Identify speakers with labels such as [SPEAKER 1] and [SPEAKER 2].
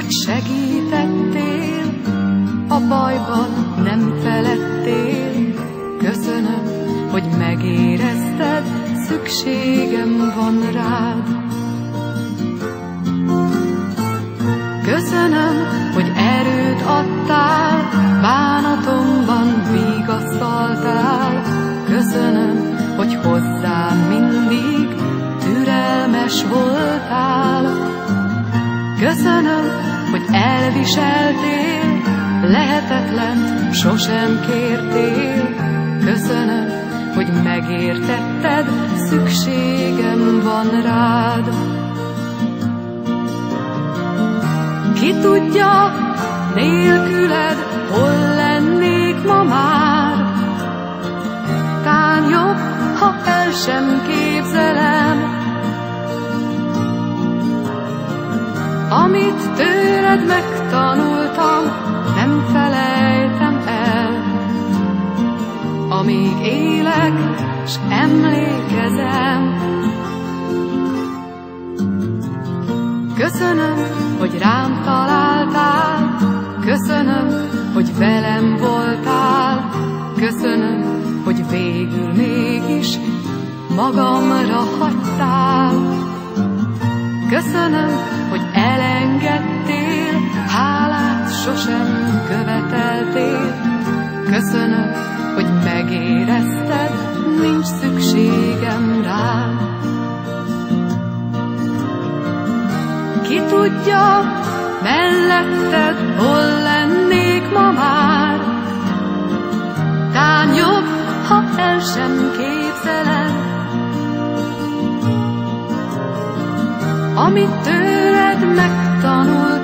[SPEAKER 1] hogy segítettél, a bajban nem feledtél. Köszönöm, hogy megérezted, szükségem van rád. Köszönöm, hogy erőt adtál, bánatomban vigasztaltál. Köszönöm, hogy hozzám mindig türelmes voltál. Köszönöm, hogy elviseltél, lehetetlent sosem kértél. Köszönöm, hogy megértetted, szükségem van rád. Ki tudja, nélküled hol lennék ma már? Tán jobb, ha el sem képzelem, amit tőled megtanultam, nem felejtem el. Amíg élek, s emlékezem. Köszönöm, hogy rám találtál, köszönöm, hogy velem voltál, köszönöm, hogy végül mégis magamra hagytál. Köszönöm, hogy elengedtél, hálát sosem követeltél. Köszönöm, hogy megérezted, nincs szükségem rád. Ki tudja, melletted hol lennék ma már? Tán jobb, ha el sem képzelem, amit tőled megtanultam.